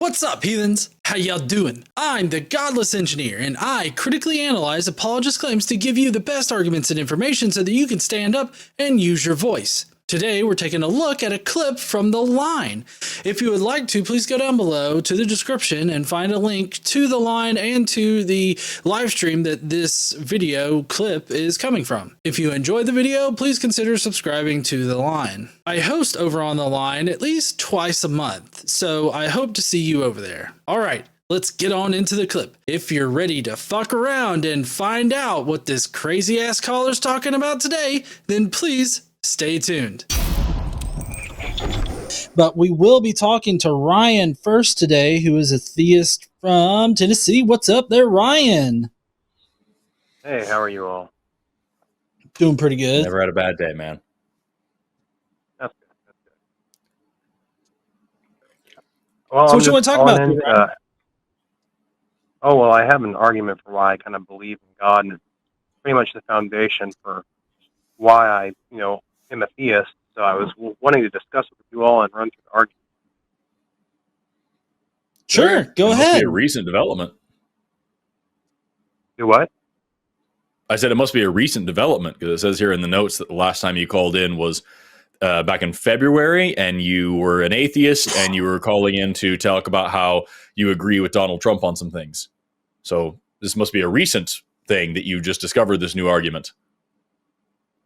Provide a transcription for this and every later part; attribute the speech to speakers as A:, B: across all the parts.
A: What's up, heathens? How y'all doing? I'm the Godless engineer, and I critically analyze apologist claims to give you the best arguments and information so that you can stand up and use your voice. Today, we're taking a look at a clip from The Line. If you would like to, please go down below to the description and find a link to The Line and to the live stream that this video clip is coming from. If you enjoyed the video, please consider subscribing to The Line. I host over on The Line at least twice a month, so I hope to see you over there. Alright, let's get on into the clip. If you're ready to fuck around and find out what this crazy ass caller's talking about today, then please stay tuned. But we will be talking to Ryan first today, who is a theist from Tennessee. What's up there, Ryan?
B: Hey, how are you all?
A: Doing pretty good.
C: Never had a bad day, man.
B: That's good. That's good. Well,
A: So what you want to talk about?
B: Well, I have an argument for why I kind of believe in God, and it's pretty much the foundation for why I, am a theist. So I was wanting to discuss it with you all and run through the argument.
A: Sure, go ahead.
C: It must be a recent development.
B: Do what?
C: I said it must be a recent development because it says here in the notes that the last time you called in was back in February, and you were an atheist, and you were calling in to talk about how you agree with Donald Trump on some things. So this must be a recent thing that you just discovered this new argument.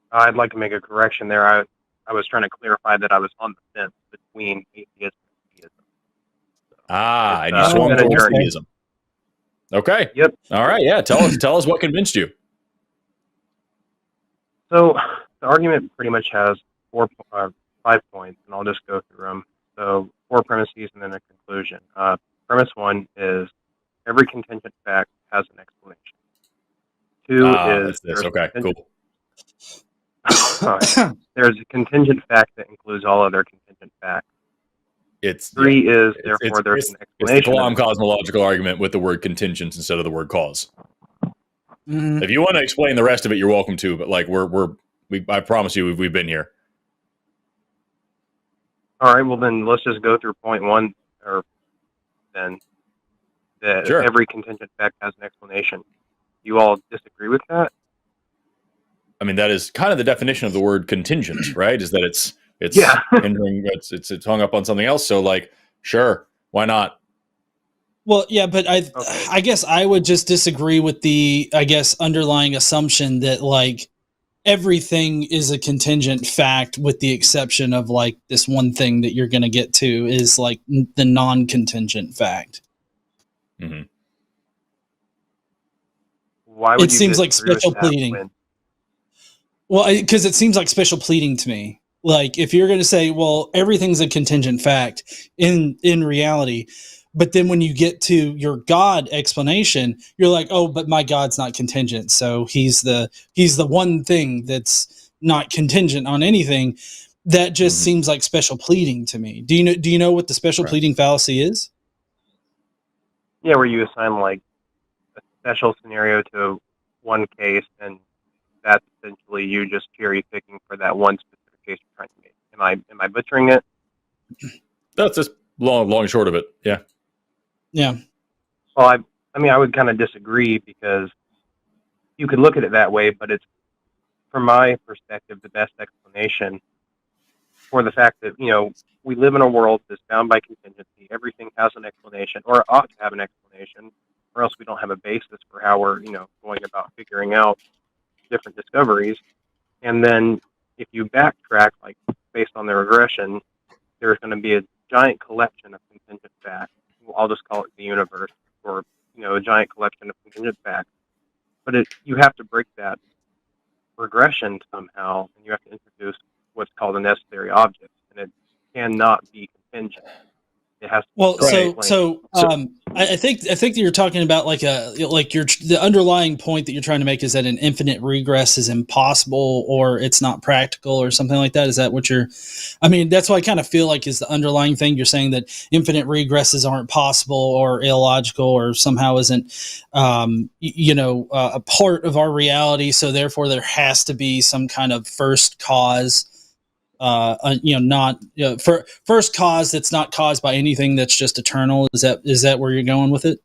B: I'd like to make a correction there. I was trying to clarify that I was on the fence between atheism and theism.
C: And you swung towards theism. Okay.
B: Yep.
C: All right. Yeah. Tell us what convinced you.
B: So the argument pretty much has 5 points, and I'll just go through them. So 4 premises and then a conclusion. Premise 1 is every contingent fact has an explanation. 2 is
C: this. Okay. Cool.
B: There's a contingent fact that includes all other contingent facts. 3 is therefore there's an explanation.
C: It's the Kalam cosmological argument with the word contingent instead of the word cause. Mm-hmm. If you want to explain the rest of it, you're welcome to. But like I promise you, we've been here.
B: All right. Well, then let's just go through point 1, or then that
C: Sure.
B: Every contingent fact has an explanation. You all disagree with that?
C: I mean, that is kind of the definition of the word contingent, right? Is that it's hindering, it's hung up on something else. So, like, sure, why not?
A: Well, yeah, but I guess I would just disagree with the underlying assumption that like everything is a contingent fact, with the exception of like this one thing that you're going to get to is like the non-contingent fact.
C: Mm-hmm.
B: Why would
A: it seems like special pleading? Well, because it seems like special pleading to me. Like, if you're going to say, well, everything's a contingent fact in reality, but then when you get to your God explanation, you're like, oh, but my God's not contingent. So he's the one thing that's not contingent on anything. That just seems like special pleading to me. Do you know what the special pleading fallacy is?
B: Yeah, where you assign like a special scenario to one case, and that's essentially you just cherry picking for that one specific case you're trying to make. Am I butchering it?
C: That's just long and short of it. Yeah.
A: Yeah.
B: Well, I would kind of disagree, because you could look at it that way, but it's, from my perspective, the best explanation for the fact that, we live in a world that's bound by contingency. Everything has an explanation, or ought to have an explanation, or else we don't have a basis for how we're, going about figuring out different discoveries. And then if you backtrack, like based on the regression, there's going to be a giant collection of contingent facts. I'll just call it the universe, or a giant collection of contingent facts. But you have to break that regression somehow, and you have to introduce what's called a necessary object, and it cannot be contingent. It has to
A: I think that you're talking about the underlying point that you're trying to make is that an infinite regress is impossible, or it's not practical, or something like that. Is that what that's what I kind of feel like is the underlying thing. You're saying that infinite regresses aren't possible, or illogical, or somehow isn't, a part of our reality. So therefore there has to be some kind of first cause not for first cause that's not caused by anything that's just eternal. Is that where you're going with it?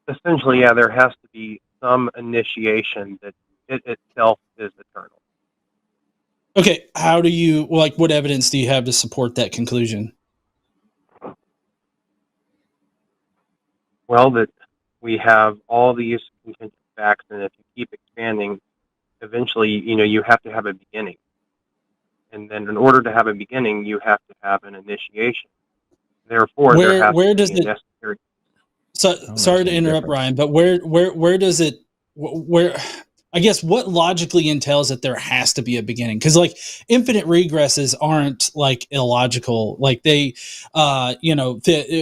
B: Essentially, yeah, there has to be some initiation that it itself is eternal.
A: Okay, how do you what evidence do you have to support that conclusion?
B: Well, that we have all these contingent facts, and if you keep expanding, eventually, you have to have a beginning. And then in order to have a beginning, you have to have an initiation. Therefore, there has
A: Where
B: to
A: does
B: be a
A: it?
B: necessary.
A: So sorry to interrupt, Ryan, but where does it? Where I guess what logically entails that there has to be a beginning, because infinite regresses aren't illogical. They,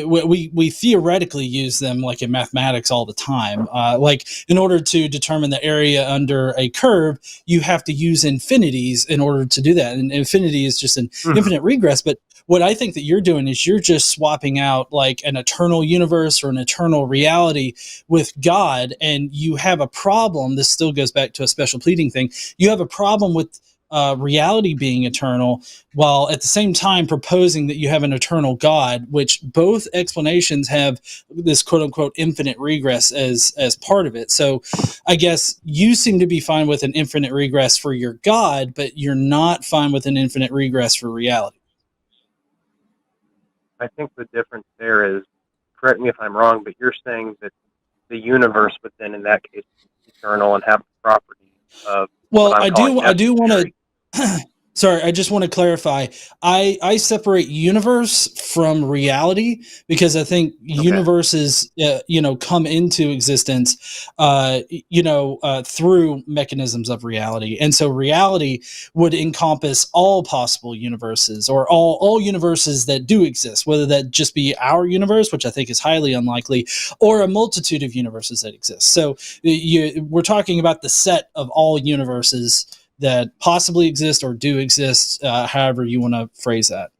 A: we theoretically use them in mathematics all the time. In order to determine the area under a curve, you have to use infinities in order to do that, and infinity is just an infinite regress. But what I think that you're doing is you're just swapping out an eternal universe or an eternal reality with God, and you have a problem. This still goes back to a special pleading thing. You have a problem with reality being eternal, while at the same time proposing that you have an eternal God, which both explanations have this quote unquote infinite regress as part of it. So I guess you seem to be fine with an infinite regress for your God, but you're not fine with an infinite regress for reality.
B: I think the difference there is, correct me if I'm wrong, but you're saying that the universe would then, in that case, be eternal and have the property of
A: Well,
B: what I'm calling
A: I do want
B: necessary.
A: to. Sorry, I just want to clarify. I separate universe from reality, because I think universes, come into existence, through mechanisms of reality, and so reality would encompass all possible universes, or all universes that do exist, whether that just be our universe, which I think is highly unlikely, or a multitude of universes that exist. So we're talking about the set of all universes that possibly exist or do exist, however you want to phrase that.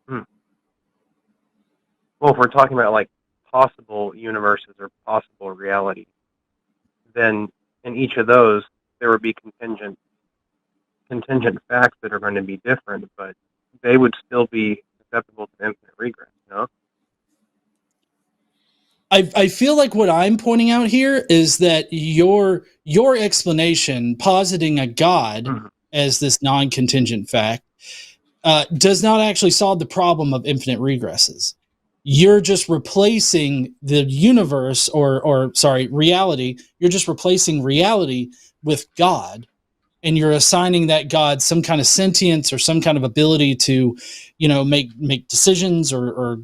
B: Well, if we're talking about possible universes or possible reality, then in each of those there would be contingent facts that are going to be different, but they would still be susceptible to infinite regress.
A: I feel like what I'm pointing out here is that your explanation, positing a God as this non-contingent fact, does not actually solve the problem of infinite regresses. You're just replacing the universe, or reality. You're just replacing reality with God, and you're assigning that God some kind of sentience or some kind of ability to, make decisions or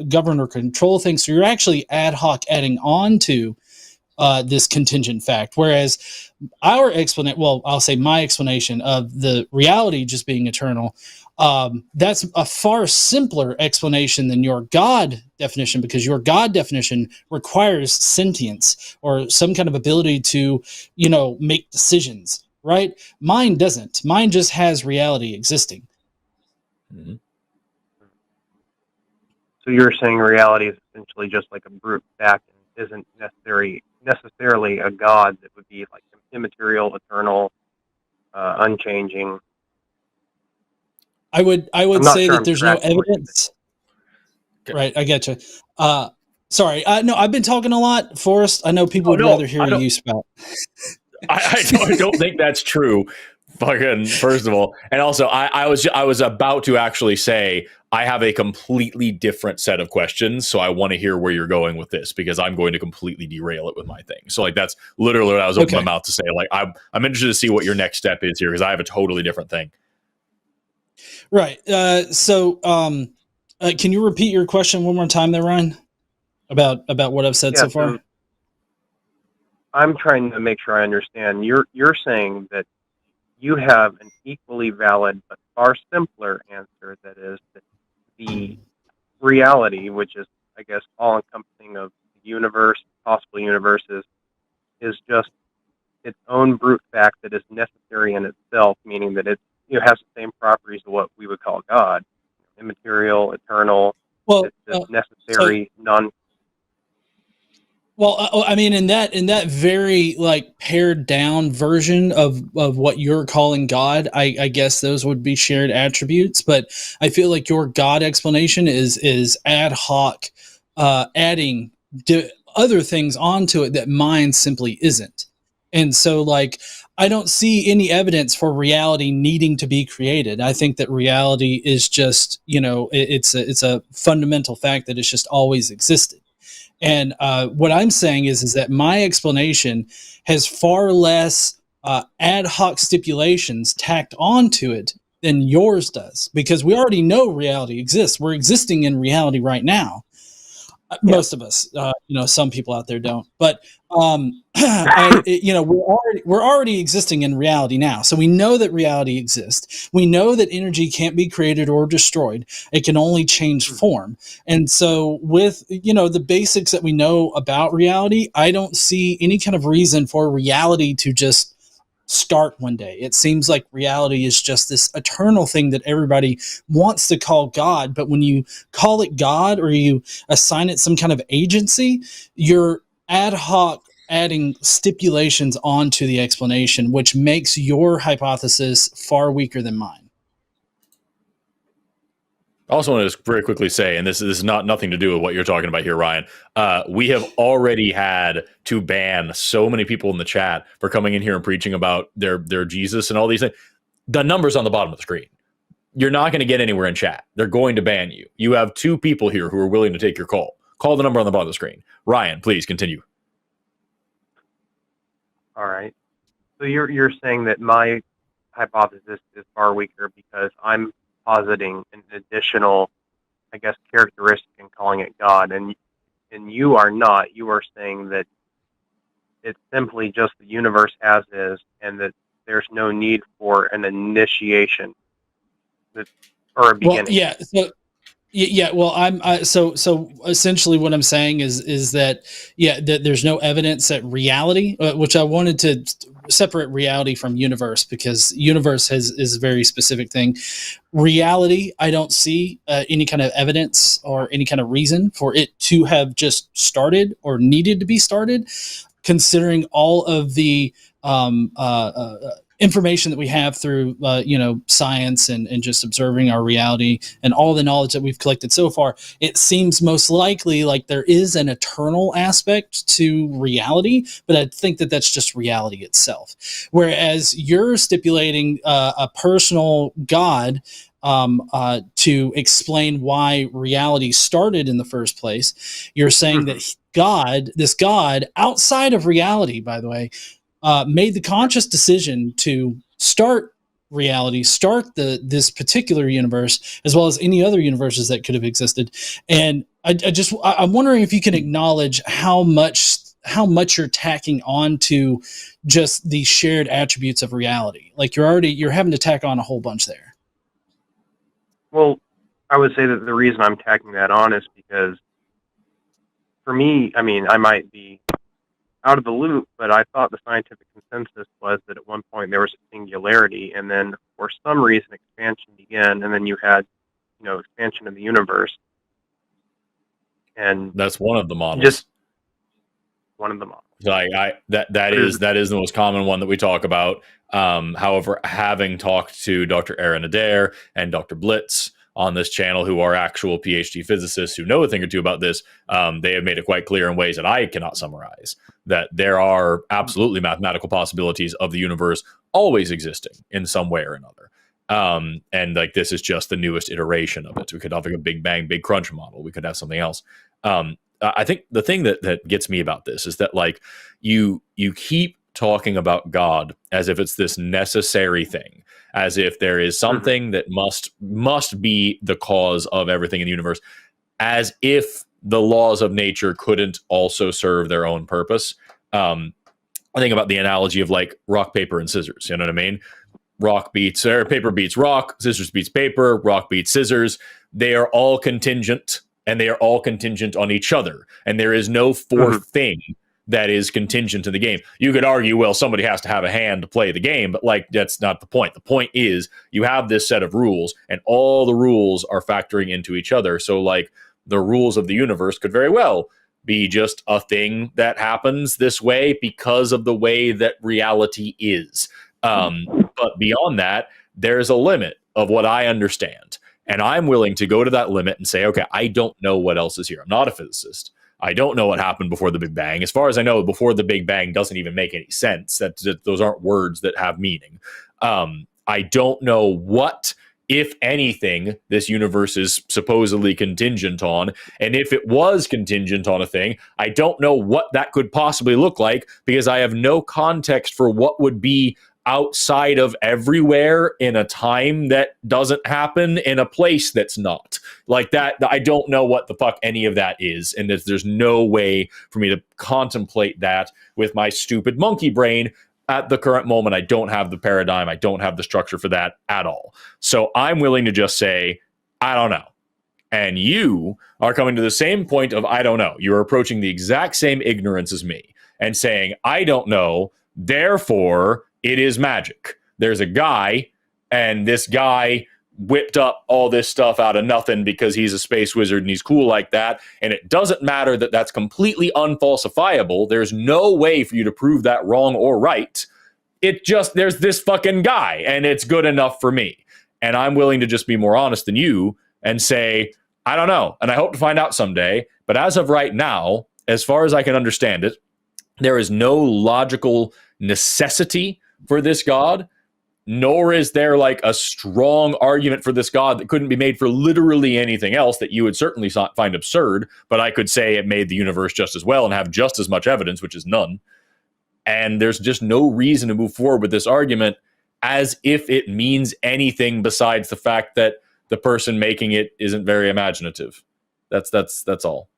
A: govern or control things. So you're actually ad hoc adding on to this contingent fact. Whereas our explanation, I'll say my explanation of the reality just being eternal, that's a far simpler explanation than your God definition, because your God definition requires sentience or some kind of ability to, make decisions. Right? Mine doesn't. Mine just has reality existing.
C: Mm-hmm.
B: So you're saying reality is essentially just like a brute fact and isn't necessarily a God that would be immaterial, eternal, unchanging.
A: I would say that there's no evidence.
C: Okay.
A: Right, I get you. Sorry, no, I've been talking a lot, Forrest. I know people would rather hear you spout.
C: I don't think that's true. Fucking, first of all, and also, I was about to actually say I have a completely different set of questions, so I want to hear where you're going with this, because I'm going to completely derail it with my thing. So that's literally what I was opening my mouth to say. I'm interested to see what your next step is here, because I have a totally different thing.
A: Right. So, can you repeat your question one more time there, Ryan? About what I've said so far?
B: So I'm trying to make sure I understand. You're saying that you have an equally valid but far simpler answer, that is that the reality, which is, I guess, all-encompassing of the universe, possible universes, is just its own brute fact that is necessary in itself, meaning that it has the same properties of what we would call God, immaterial, eternal,
A: Well,
B: necessary, non.
A: Well, I mean, in that very like pared down version of what you're calling God, I guess those would be shared attributes. But I feel like your God explanation is ad hoc, adding other things onto it that mine simply isn't. And so, like, I don't see any evidence for reality needing to be created. I think that reality is just, it's a fundamental fact that it's just always existed. And what I'm saying is that my explanation has far less ad hoc stipulations tacked onto it than yours does, because we already know reality exists. We're existing in reality right now.
B: Yeah.
A: Most of us, some people out there don't, but we're already existing in reality now. So we know that reality exists. We know that energy can't be created or destroyed. It can only change form. And so with, the basics that we know about reality, I don't see any kind of reason for reality to just start one day. It seems like reality is just this eternal thing that everybody wants to call God, but when you call it God or you assign it some kind of agency, you're ad hoc adding stipulations onto the explanation, which makes your hypothesis far weaker than mine.
C: I also want to just very quickly say, and this is not nothing to do with what you're talking about here, Ryan. We have already had to ban so many people in the chat for coming in here and preaching about their Jesus and all these things. The numbers on the bottom of the screen. You're not going to get anywhere in chat. They're going to ban you. You have 2 people here who are willing to take your call. Call the number on the bottom of the screen. Ryan, please continue.
B: All right. So you're saying that my hypothesis is far weaker because I'm positing an additional, I guess, characteristic and calling it God, and you are not. You are saying that it's simply just the universe as is, and that there's no need for an initiation or a beginning.
A: Well, yeah. So yeah, well, so essentially what I'm saying is that that there's no evidence that reality, which I wanted to separate reality from universe, because universe is a very specific thing. Reality, I don't see any kind of evidence or any kind of reason for it to have just started or needed to be started, considering all of the information that we have through science and just observing our reality and all the knowledge that we've collected so far. It seems most likely like there is an eternal aspect to reality, but I think that that's just reality itself. Whereas you're stipulating a personal God to explain why reality started in the first place. You're saying that this God outside of reality, by the way, made the conscious decision to start reality, start this particular universe, as well as any other universes that could have existed. And I'm wondering if you can acknowledge how much you're tacking on to just the shared attributes of reality. Like you're having to tack on a whole bunch there.
B: Well, I would say that the reason I'm tacking that on is because, for me, I mean, I might be out of the loop, but I thought the scientific consensus was that at one point there was a singularity, and then for some reason expansion began, and then you had, expansion of the universe. And
C: that's one of the models.
B: Just one of the models.
C: That is the most common one that we talk about. However, having talked to Dr. Aaron Adair and Dr. Blitz on this channel, who are actual PhD physicists who know a thing or two about this, they have made it quite clear in ways that I cannot summarize that there are absolutely mathematical possibilities of the universe always existing in some way or another. And like, this is just the newest iteration of it. We could have like a Big Bang, Big Crunch model. We could have something else. I think the thing that gets me about this is that, like, you keep talking about God as if it's this necessary thing, as if there is something that must be the cause of everything in the universe, as if the laws of nature couldn't also serve their own purpose. I think about the analogy of like rock, paper, and scissors. You know what I mean? Paper beats rock, scissors beats paper, rock beats scissors. They are all contingent, and they are all contingent on each other. And there is no fourth thing that is contingent to the game. You could argue, well, somebody has to have a hand to play the game, but like, that's not the point. The point is you have this set of rules, and all the rules are factoring into each other. So like, the rules of the universe could very well be just a thing that happens this way because of the way that reality is. But beyond that, there's a limit of what I understand. And I'm willing to go to that limit and say, okay, I don't know what else is here. I'm not a physicist. I don't know what happened before the Big Bang. As far as I know, before the Big Bang doesn't even make any sense. That those aren't words that have meaning. I don't know what, if anything, this universe is supposedly contingent on. And if it was contingent on a thing, I don't know what that could possibly look like, because I have no context for what would be outside of everywhere in a time that doesn't happen in a place that's not like that. I don't know what the fuck any of that is, and there's no way for me to contemplate that with my stupid monkey brain at the current moment. I don't have the paradigm, I don't have the structure for that at all. So I'm willing to just say I don't know. And you are coming to the same point of I don't know. You're approaching the exact same ignorance as me and saying I don't know, therefore it is magic. There's a guy, and this guy whipped up all this stuff out of nothing because he's a space wizard and he's cool like that. And it doesn't matter that that's completely unfalsifiable. There's no way for you to prove that wrong or right. It just, there's this fucking guy, and it's good enough for me. And I'm willing to just be more honest than you and say, I don't know. And I hope to find out someday. But as of right now, as far as I can understand it, there is no logical necessity for this God, nor is there like a strong argument for this God that couldn't be made for literally anything else that you would certainly find absurd, but I could say it made the universe just as well and have just as much evidence, which is none. And there's just no reason to move forward with this argument as if it means anything besides the fact that the person making it isn't very imaginative. That's all.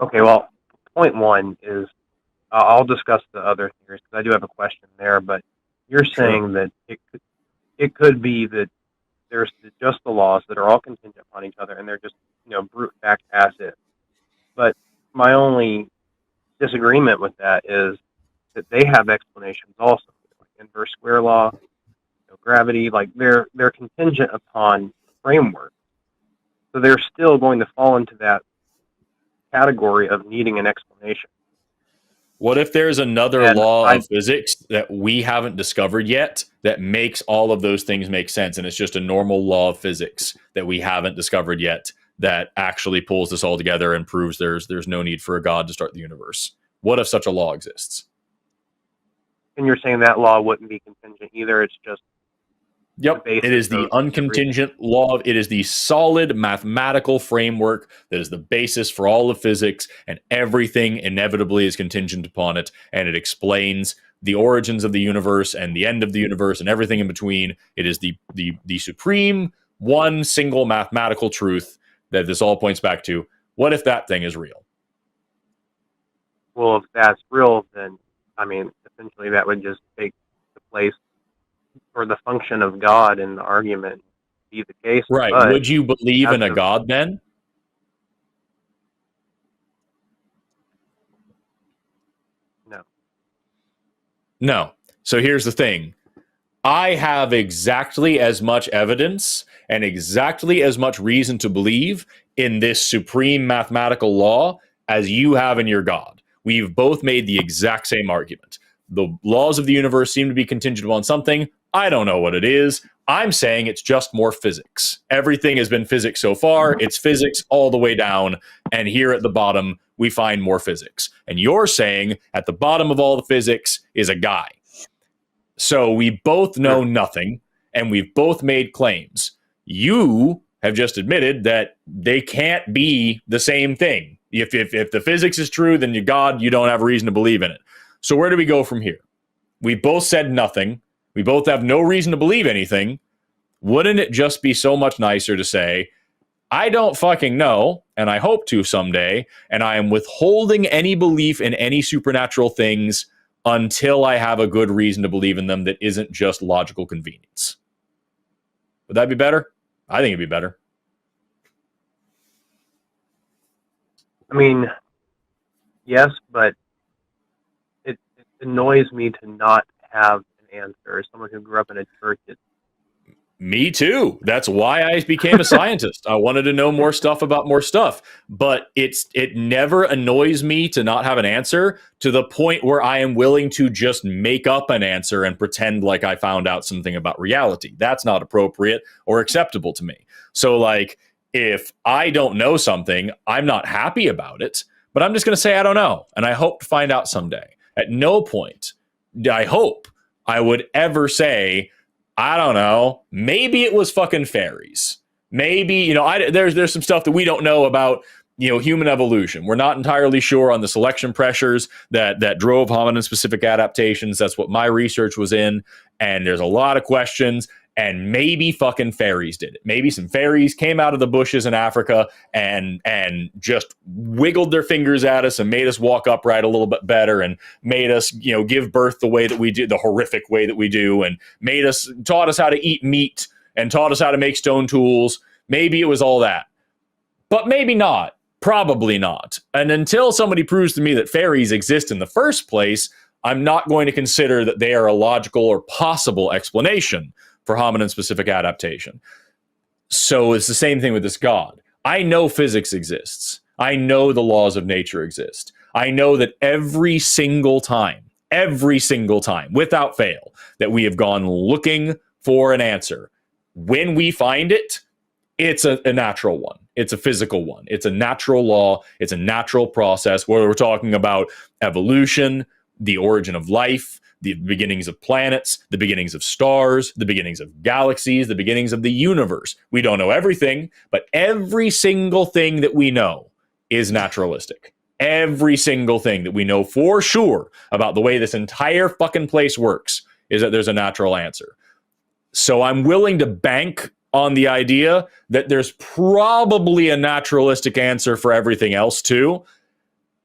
B: Okay, well, point one is, I'll discuss the other theories because I do have a question there. But you're saying that it could be that there's just the laws that are all contingent upon each other, and they're just brute fact as is. But my only disagreement with that is that they have explanations also, like inverse square law, gravity. Like they're contingent upon framework, so they're still going to fall into that category of needing an explanation.
C: What if there's another law of physics that we haven't discovered yet that makes all of those things make sense, and it's just a normal law of physics that we haven't discovered yet that actually pulls this all together and proves there's no need for a God to start the universe? What if such a law exists?
B: And you're saying that law wouldn't be contingent either, it's just
C: Yep, it is the uncontingent law. It is the solid mathematical framework that is the basis for all of physics, and everything inevitably is contingent upon it, and it explains the origins of the universe and the end of the universe and everything in between. It is the supreme one single mathematical truth that this all points back to. What if that thing is real?
B: Well, if that's real, then, I mean, essentially that would just take the place or the function of God in the argument be the case.
C: Right.
B: But
C: would you believe in a God then?
B: No.
C: No. So here's the thing. I have exactly as much evidence and exactly as much reason to believe in this supreme mathematical law as you have in your God. We've both made the exact same argument. The laws of the universe seem to be contingent upon something. I don't know what it is. I'm saying it's just more physics. Everything has been physics so far. It's physics all the way down. And here at the bottom, we find more physics. And you're saying at the bottom of all the physics is a guy. So we both know nothing, and we've both made claims. You have just admitted that they can't be the same thing. If the physics is true, then you don't have a reason to believe in it. So where do we go from here? We both said nothing. We both have no reason to believe anything. Wouldn't it just be so much nicer to say, I don't fucking know, and I hope to someday, and I am withholding any belief in any supernatural things until I have a good reason to believe in them that isn't just logical convenience? Would that be better? I think it'd be better.
B: I mean, yes, but it annoys me to not have an answer. As someone who grew up in a church,
C: Me too. That's why I became a scientist. I wanted to know more stuff about more stuff. But it never annoys me to not have an answer, to the point where I am willing to just make up an answer and pretend like I found out something about reality. That's not appropriate or acceptable to me. So like, if I don't know something, I'm not happy about it, but I'm just going to say I don't know, and I hope to find out someday. At no point I hope I would ever say, I don't know, maybe it was fucking fairies. Maybe, you know, there's some stuff that we don't know about, you know, human evolution. We're not entirely sure on the selection pressures that drove hominin-specific adaptations. That's what my research was in. And there's a lot of questions. And maybe fucking fairies did it. Maybe some fairies came out of the bushes in Africa and just wiggled their fingers at us and made us walk upright a little bit better, and made us, you know, give birth the way that we do, the horrific way that we do, and taught us how to eat meat and taught us how to make stone tools. Maybe it was all that, but maybe not. Probably not. And until somebody proves to me that fairies exist in the first place, I'm not going to consider that they are a logical or possible explanation for hominin-specific adaptation. So it's the same thing with this God. I know physics exists. I know the laws of nature exist. I know that every single time, without fail, that we have gone looking for an answer, when we find it, it's a natural one. It's a physical one. It's a natural law. It's a natural process, where we're talking about evolution, the origin of life, the beginnings of planets, the beginnings of stars, the beginnings of galaxies, the beginnings of the universe. We don't know everything, but every single thing that we know is naturalistic. Every single thing that we know for sure about the way this entire fucking place works is that there's a natural answer. So I'm willing to bank on the idea that there's probably a naturalistic answer for everything else too.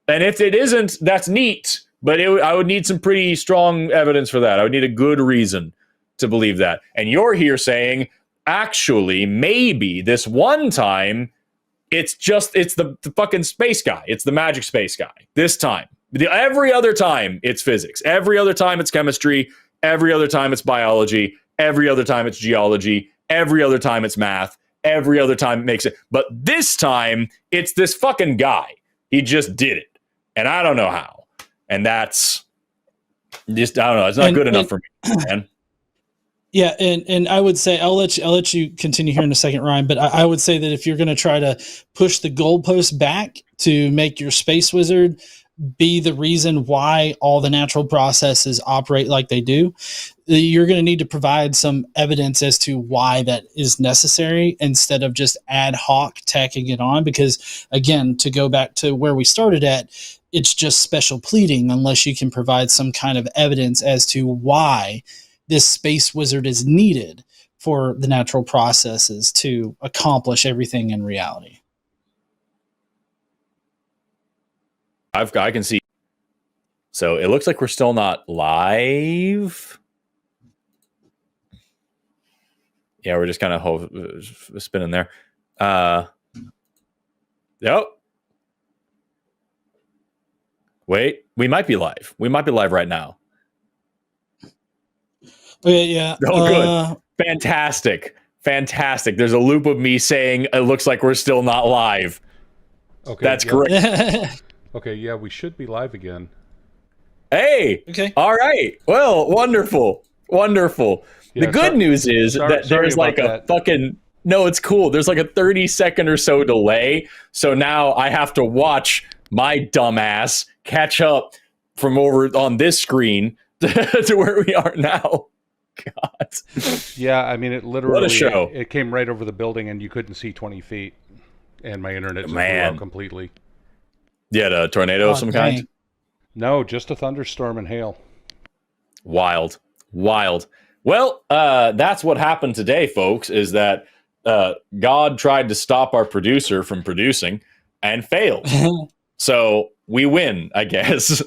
C: And if it isn't, that's neat. But I would need some pretty strong evidence for that. I would need a good reason to believe that. And you're here saying, actually, maybe this one time, it's the fucking space guy. It's the magic space guy. This time. Every other time, it's physics. Every other time, it's chemistry. Every other time, it's biology. Every other time, it's geology. Every other time, it's math. Every other time, it makes it. But this time, it's this fucking guy. He just did it. And I don't know how. And that's just, I don't know. It's not good enough for me, man.
A: Yeah, and I would say I'll let you continue here in a second, Ryan. But I would say that if you're going to try to push the goalpost back to make your space wizard be the reason why all the natural processes operate like they do, you're going to need to provide some evidence as to why that is necessary, instead of just ad hoc tacking it on. Because again, to go back to where we started at, it's just special pleading unless you can provide some kind of evidence as to why this space wizard is needed for the natural processes to accomplish everything in reality.
C: I can see. So it looks like we're still not live. Yeah, we're just kind of spinning there. Yep. Wait, we might be live. We might be live right now.
A: Okay, yeah.
C: Oh, good. Fantastic. There's a loop of me saying it looks like we're still not live. Okay, that's great.
D: Okay, yeah, we should be live again.
C: Hey. Okay. All right. Well, wonderful. Yeah, the good news is that there's like a fucking... No, it's cool. There's like a 30-second or so delay. So now I have to watch my dumbass catch up from over on this screen to where we are now. God.
D: Yeah, I mean, it literally...
C: What a show.
D: It came right over the building and you couldn't see 20 feet. And my internet just blew out completely.
C: You had a tornado of some kind?
D: No, just a thunderstorm and hail.
C: Wild. Well, that's what happened today, folks, is that God tried to stop our producer from producing and failed. So we win, I guess.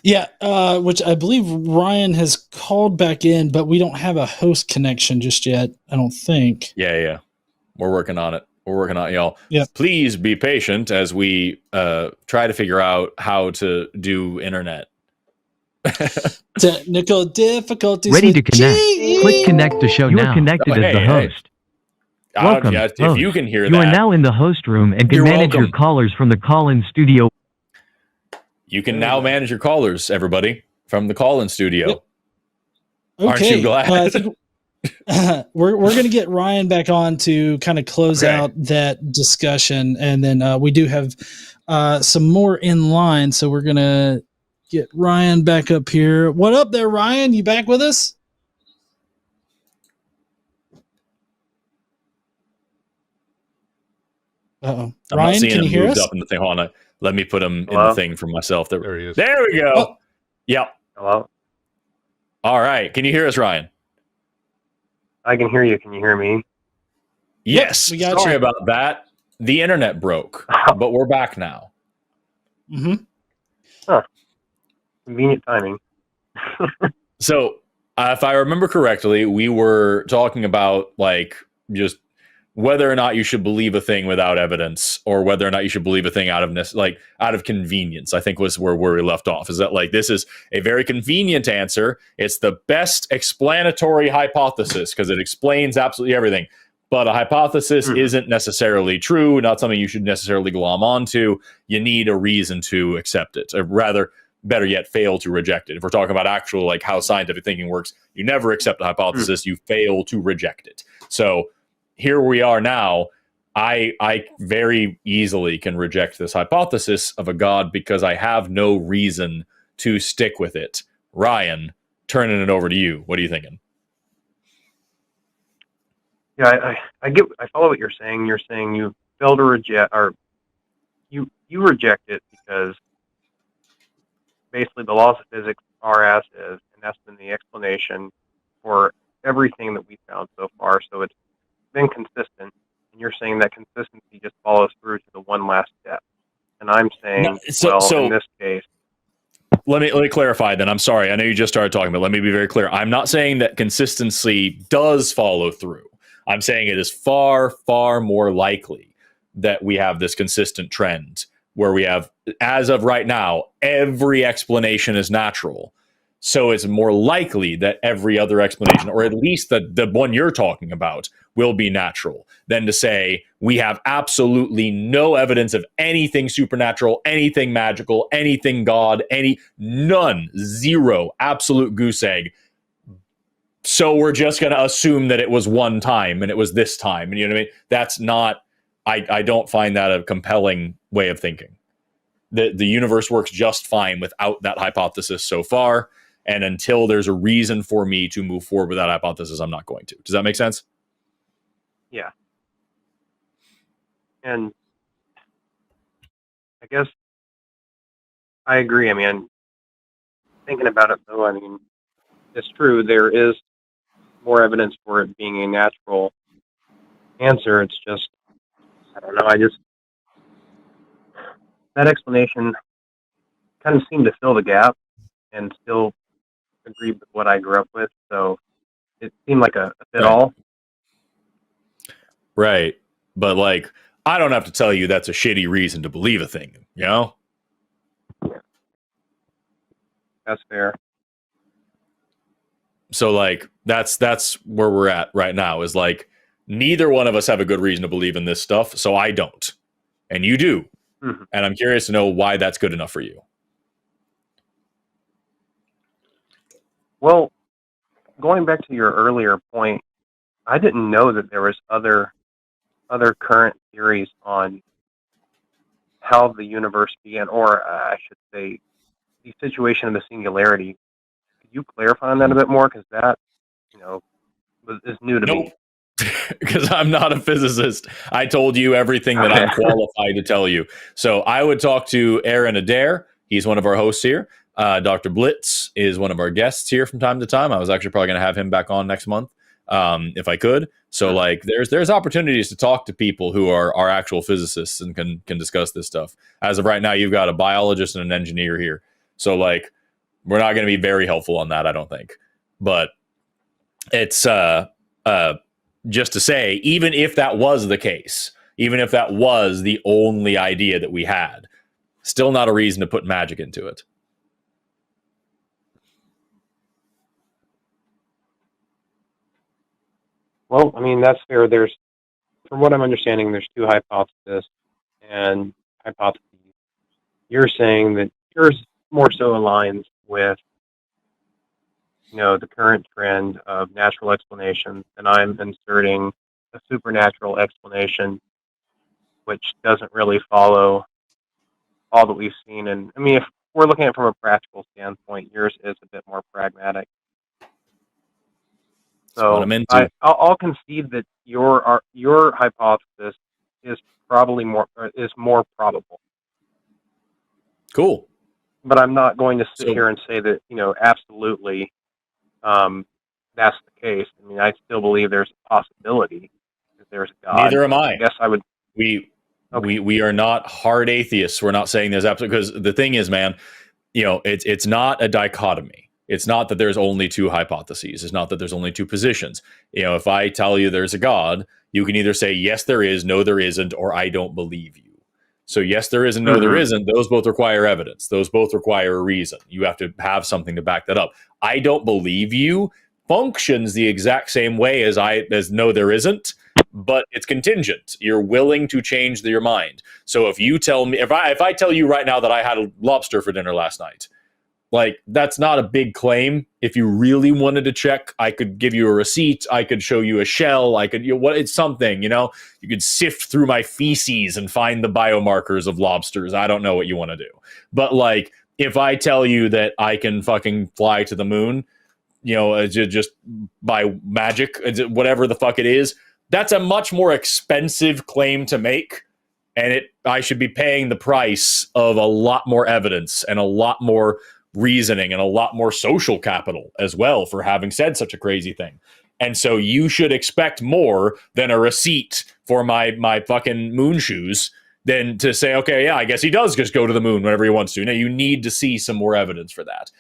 A: Yeah, which I believe Ryan has called back in, but we don't have a host connection just yet, I don't think.
C: Yeah. We're working on it. Y'all.
A: Yeah.
C: Please be patient as we try to figure out how to do internet.
A: Technical difficulties.
E: Ready
A: with
E: to connect.
A: GE.
E: Click connect to show now. You are connected as the host. Welcome,
C: if
E: host.
C: you can hear
E: You
C: that,
E: are now in the host room and can
C: you're
E: manage
C: welcome.
E: your callers from the call-in studio.
C: You can now manage your callers, everybody, from the call-in studio.
A: Yep.
C: Aren't you glad?
A: I think we're going to get Ryan back on to kind of close out that discussion, and then we do have some more in line, so we're going to get Ryan back up here. What up there, Ryan? You back with us? Uh-oh.
C: I'm
A: Ryan,
C: not seeing
A: can you
C: him
A: hear
C: moved
A: us?
C: up in the thing. Hold on. Let me put him in
B: Hello?
C: the thing for myself.
D: There he is.
C: There we go.
A: Oh.
C: Yep.
B: Hello?
C: All right. Can you hear us, Ryan?
B: I can hear you. Can you hear me?
C: Yes.
A: we got
C: Sorry
A: you.
C: about that. The internet broke, but we're back now.
A: Mm-hmm.
B: Convenient timing.
C: So, if I remember correctly, we were talking about like just whether or not you should believe a thing without evidence, or whether or not you should believe a thing out of convenience. I think was where we left off. Is that like this is a very convenient answer? It's the best explanatory hypothesis because it explains absolutely everything. But a hypothesis isn't necessarily true, not something you should necessarily glom onto. You need a reason to accept it, or rather, better yet, fail to reject it. If we're talking about actual like how scientific thinking works, you never accept a hypothesis, you fail to reject it. So here we are now. I very easily can reject this hypothesis of a God because I have no reason to stick with it. Ryan, turning it over to you. What are you thinking?
B: Yeah, I follow what you're saying. You're saying you fail to reject, or you reject it because basically the laws of physics are as is, and that's been the explanation for everything that we found so far. So it's been consistent, and you're saying that consistency just follows through to the one last step. And I'm saying, in this case,
C: let me clarify then. I'm sorry. I know you just started talking, but let me be very clear. I'm not saying that consistency does follow through. I'm saying it is far, far more likely that we have this consistent trend where we have, as of right now, every explanation is natural. So it's more likely that every other explanation, or at least the one you're talking about, will be natural than to say we have absolutely no evidence of anything supernatural, anything magical, anything God, none, zero, absolute goose egg. So we're just going to assume that it was one time and it was this time. And you know what I mean? That's not, I don't find that a compelling way of thinking. The universe works just fine without that hypothesis so far. And until there's a reason for me to move forward with that hypothesis, I'm not going to. Does that make sense?
B: yeah. And I guess I agree. I mean, thinking about it though, I mean, it's true. There is more evidence for it being a natural answer. It's just, I don't know. That explanation kind of seemed to fill the gap and still agree with what I grew up with. So it seemed like a fit all.
C: Right. But like, I don't have to tell you that's a shitty reason to believe a thing, you know?
B: Yeah. That's fair.
C: So like, that's where we're at right now is like, neither one of us have a good reason to believe in this stuff. So I don't. And you do. Mm-hmm. And I'm curious to know why that's good enough for you.
B: Well, going back to your earlier point, I didn't know that there was other current theories on how the universe began, or I should say, the situation of the singularity. Could you clarify on that a bit more? Because that, is new to me.
C: Because I'm not a physicist. I told you everything that I'm qualified to tell you. So I would talk to Aaron Adair. He's one of our hosts here. Dr. Blitz is one of our guests here from time to time. I was actually probably going to have him back on next month if I could. So like there's opportunities to talk to people who are actual physicists and can discuss this stuff. As of right now, you've got a biologist and an engineer here. So like we're not going to be very helpful on that, I don't think. But it's just to say, even if that was the case, even if that was the only idea that we had, still not a reason to put magic into it.
B: Well, I mean, that's fair. From what I'm understanding, there's two hypotheses and hypotheses. You're saying that yours more so aligns with, the current trend of natural explanations, and I'm inserting a supernatural explanation, which doesn't really follow all that we've seen. And I mean, if we're looking at it from a practical standpoint, yours is a bit more pragmatic.
C: That's what I'm into.
B: I'll concede that your hypothesis is probably more probable.
C: Cool.
B: But I'm not going to sit here and say that absolutely that's the case. I mean, I still believe there's a possibility that there's a God.
C: Neither am I.
B: I guess I would.
C: We are not hard atheists. We're not saying there's absolutely, because the thing is, man, it's not a dichotomy. It's not that there's only two hypotheses. It's not that there's only two positions. If I tell you there's a God, you can either say, yes, there is, no, there isn't, or I don't believe you. So yes, there is and no, there isn't. Those both require evidence. Those both require a reason. You have to have something to back that up. I don't believe you functions the exact same way as no, there isn't, but it's contingent. You're willing to change your mind. So if you tell me, if I tell you right now that I had a lobster for dinner last night, like, that's not a big claim. If you really wanted to check, I could give you a receipt. I could show you a shell. I could, it's something, you could sift through my feces and find the biomarkers of lobsters. I don't know what you want to do. But like, if I tell you that I can fucking fly to the moon, just by magic, whatever the fuck it is, that's a much more expensive claim to make. And I should be paying the price of a lot more evidence and a lot more reasoning and a lot more social capital as well for having said such a crazy thing. And so you should expect more than a receipt for my fucking moon shoes than to say, okay, yeah, I guess he does just go to the moon whenever he wants to. Now, you need to see some more evidence for that.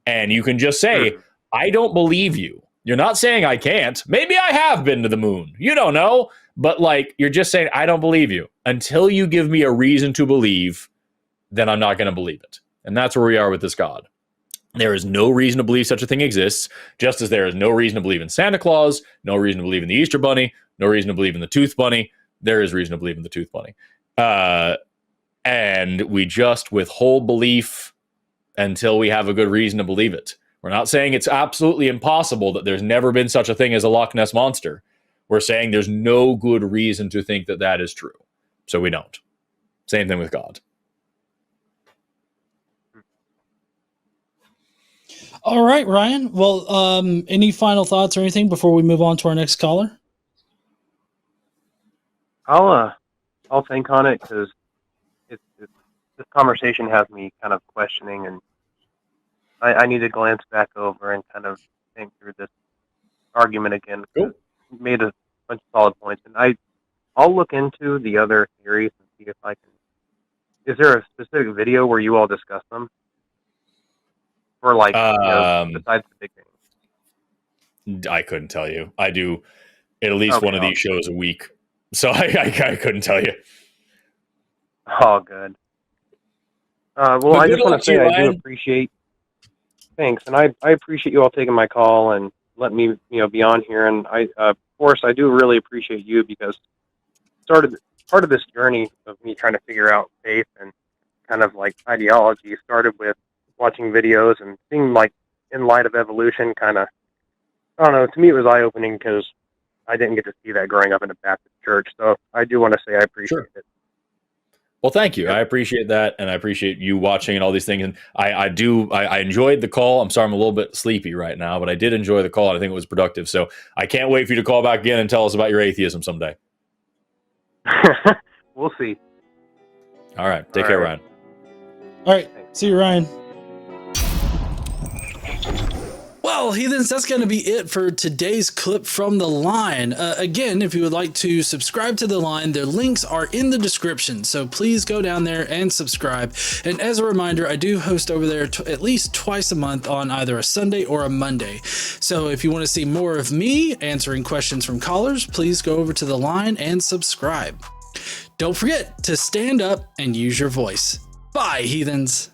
C: And you can just say, I don't believe you. You're not saying I can't. Maybe I have been to the moon. You don't know. But like, you're just saying, I don't believe you. Until you give me a reason to believe, then I'm not going to believe it. And that's where we are with this God. There is no reason to believe such a thing exists, just as there is no reason to believe in Santa Claus, no reason to believe in the Easter Bunny, no reason to believe in the Tooth Bunny. There is reason to believe in the Tooth Bunny. And we just withhold belief until we have a good reason to believe it. We're not saying it's absolutely impossible that there's never been such a thing as a Loch Ness Monster. We're saying there's no good reason to think that that is true. So we don't. Same thing with God.
A: All right, Ryan. Well, any final thoughts or anything before we move on to our next caller?
B: I'll think on it, because this conversation has me kind of questioning, and I need to glance back over and kind of think through this argument again.
C: Cool.
B: You made a bunch of solid points, and I'll look into the other theories and see if I can. Is there a specific video where you all discuss them? Or like, besides the big thing?
C: I couldn't tell you. I do at least one of these shows a week. So I couldn't tell you.
B: Oh, good. Well, I just want to say I do appreciate. Thanks, and I appreciate you all taking my call and letting me, be on here. And of course, I do really appreciate you, because part of this journey of me trying to figure out faith and kind of like ideology started with watching videos and seeing, like, in light of evolution, kind of, I don't know, to me it was eye-opening, because I didn't get to see that growing up in a Baptist church. So I do want to say I appreciate it.
C: Well, thank you. I appreciate that, and I appreciate you watching and all these things. And I enjoyed the call. I'm sorry I'm a little bit sleepy right now, but I did enjoy the call, and I think it was productive. So I can't wait for you to call back again and tell us about your atheism someday.
B: We'll see.
C: All right. Take care, Ryan.
A: All right. See you, Ryan. Well, heathens, that's going to be it for today's clip from The Line. Again, if you would like to subscribe to The Line, their links are in the description, so please go down there and subscribe. And as a reminder, I do host over there at least twice a month on either a Sunday or a Monday. So if you want to see more of me answering questions from callers, please go over to The Line and subscribe. Don't forget to stand up and use your voice. Bye, heathens.